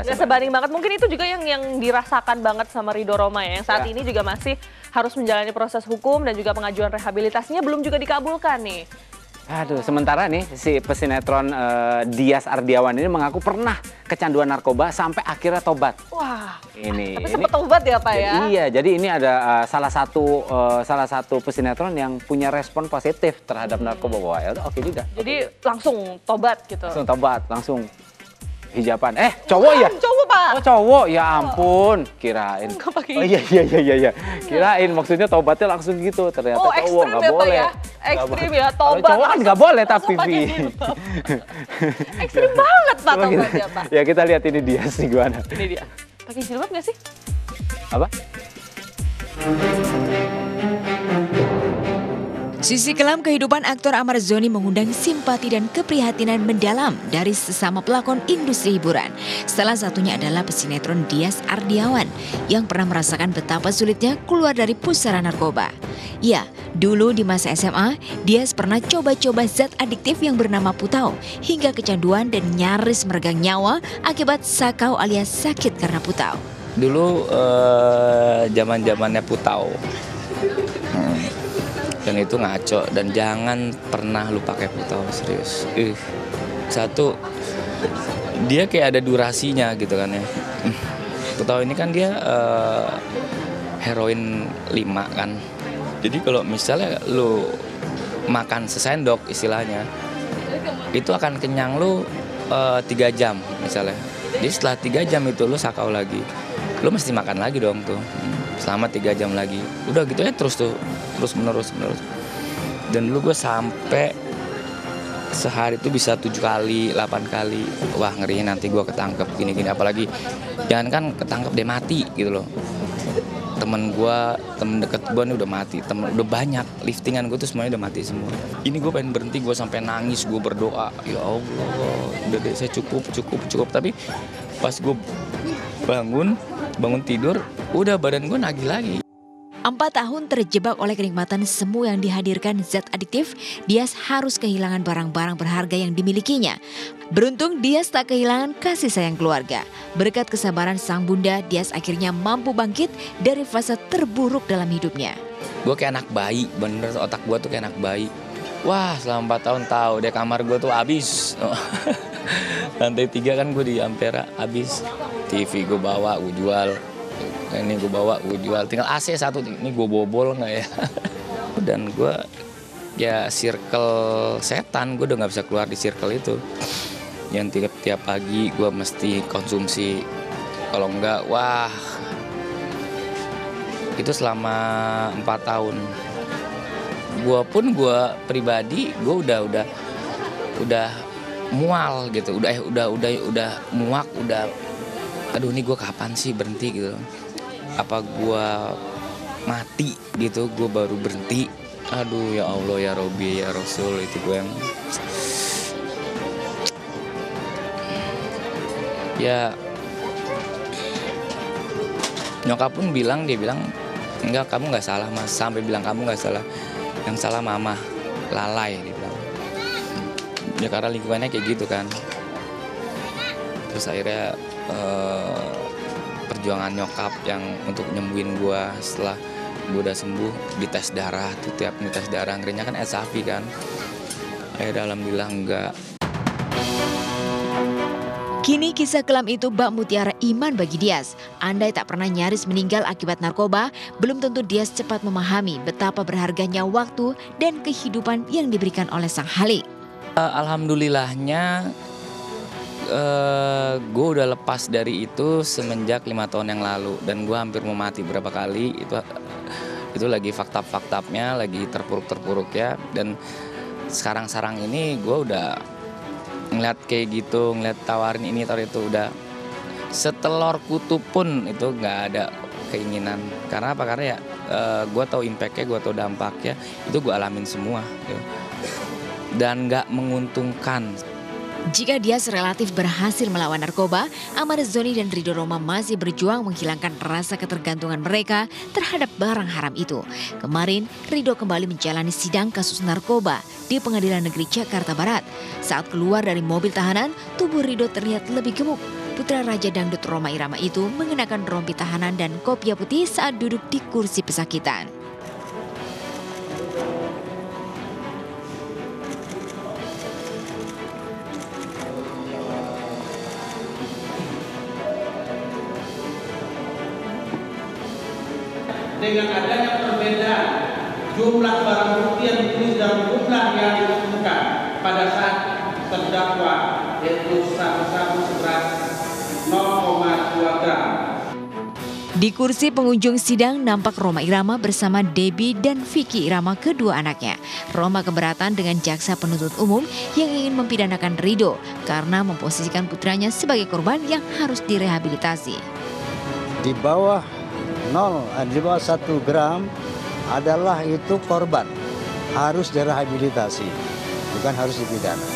Nggak sebanding banget. Mungkin itu juga yang dirasakan banget sama Ridho Roma ya. Yang saat ini juga masih harus menjalani proses hukum dan juga pengajuan rehabilitasinya belum juga dikabulkan nih. Aduh, sementara nih si pesinetron Dias Ardiawan ini mengaku pernah kecanduan narkoba sampai akhirnya tobat. Wah, tapi sempat tobat ya Pak ya? Iya, jadi ini ada salah satu pesinetron yang punya respon positif terhadap narkoba. Wah, ya udah oke juga. Jadi langsung tobat gitu? Langsung tobat, langsung hijaban. Cowok ya? Cowok Pak. Oh cowok, ya ampun. Kirain. Oh iya. Kirain maksudnya tobatnya langsung gitu. Ternyata cowok nggak boleh. Ya? Ekstrim ya, tobat. Cowok kan nggak boleh tapi Vi. Ekstrim banget Pak tobatnya Pak. Ya kita lihat ini dia sih gimana. Ini dia. Pakai jilbab nggak sih? Apa? Sisi kelam kehidupan aktor Ahmad Zoni mengundang simpati dan keprihatinan mendalam dari sesama pelakon industri hiburan. Salah satunya adalah pesinetron Dias Ardiawan yang pernah merasakan betapa sulitnya keluar dari pusaran narkoba. Ya, dulu di masa SMA, Dias pernah coba-coba zat adiktif yang bernama putau hingga kecanduan dan nyaris meregang nyawa akibat sakau alias sakit karena putau. Dulu zaman-zamannya putau. Dan itu ngaco, dan jangan pernah lu pakai putau, serius. Satu, dia kayak ada durasinya gitu kan ya. Putau ini kan dia heroin 5 kan. Jadi kalau misalnya lu makan sesendok istilahnya, itu akan kenyang lu 3 jam misalnya. Jadi setelah 3 jam itu lu sakau lagi, lu mesti makan lagi dong tuh. Selama 3 jam lagi. Udah gitu ya terus menerus. Dan dulu gue sampai sehari itu bisa 7 kali, 8 kali. Wah ngeri nanti gue ketangkep gini-gini. Apalagi jangan kan ketangkep dia mati gitu loh. Temen deket gue nih udah mati. Udah banyak, liftingan gue tuh semuanya udah mati semua. Ini gue pengen berhenti, gue sampai nangis, gue berdoa. Ya Allah, udah deh saya cukup. Tapi pas gue bangun tidur, udah badan gue nagih lagi. 4 tahun terjebak oleh kenikmatan semu yang dihadirkan zat adiktif, Dias harus kehilangan barang-barang berharga yang dimilikinya. Beruntung Dias tak kehilangan kasih sayang keluarga. Berkat kesabaran sang bunda, Dias akhirnya mampu bangkit dari fase terburuk dalam hidupnya. Gue kayak anak bayi, bener otak gue tuh kayak anak bayi. Wah selama 4 tahun tahu deh kamar gue tuh habis. Lantai 3 kan gue di Ampera habis. TV gue bawa, gue jual. Ini gue bawa, gue jual. Tinggal AC 1, ini gue bobol nggak ya? Dan gue ya circle setan, gue udah nggak bisa keluar di circle itu. Yang tiap pagi gue mesti konsumsi. Kalau enggak, wah. Itu selama 4 tahun. Gue pribadi, gue udah mual gitu. Udah muak, aduh ini gue kapan sih berhenti gitu. Apa gue mati gitu, gue baru berhenti. Aduh ya Allah ya Robi ya Rasul, itu gue yang ya nyokap pun dia bilang enggak, kamu nggak salah mas, sampai bilang kamu nggak salah, yang salah mama, lalai dia bilang. Ya karena lingkungannya kayak gitu kan. Terus akhirnya perjuangan nyokap yang untuk nyembuhin gue setelah gue udah sembuh, dites darah tuh, tiap tes darah ngerinya kan SAV kan. Akhirnya alhamdulillah enggak. Kini kisah kelam itu bak mutiara iman bagi Dias. Andai tak pernah nyaris meninggal akibat narkoba, belum tentu Dias cepat memahami betapa berharganya waktu dan kehidupan yang diberikan oleh Sang Halik. Alhamdulillahnya gue udah lepas dari itu semenjak 5 tahun yang lalu, dan gue hampir mau mati berapa kali. Itu lagi fakta-faktanya, lagi terpuruk ya. Dan sekarang ini gue udah ngeliat kayak gitu, ngeliat tawarin ini tawarin itu, udah setelur kutu pun itu nggak ada keinginan. Karena apa? Karena ya gue tahu impactnya, gue tahu dampaknya, itu gue alamin semua gitu. Dan nggak menguntungkan. Jika Dias relatif berhasil melawan narkoba, Ahmad Zoni dan Ridho Roma masih berjuang menghilangkan rasa ketergantungan mereka terhadap barang haram itu. Kemarin, Ridho kembali menjalani sidang kasus narkoba di Pengadilan Negeri Jakarta Barat. Saat keluar dari mobil tahanan, tubuh Ridho terlihat lebih gemuk. putra Raja Dangdut Rhoma Irama itu mengenakan rompi tahanan dan kopiah putih saat duduk di kursi pesakitan. Dengan adanya perbedaan jumlah barang bukti yang ditulis dalam jumlah yang ditemukan pada saat terdakwa, yaitu sabu-sabu seberat 0,2 gram. Di kursi pengunjung sidang nampak Rhoma Irama bersama Debbie dan Vicky Irama, kedua anaknya. Rhoma keberatan dengan jaksa penuntut umum yang ingin mempidanakan Ridho karena memposisikan putranya sebagai korban yang harus direhabilitasi. Di bawah 1 gram adalah itu korban, harus direhabilitasi, bukan harus dipidana.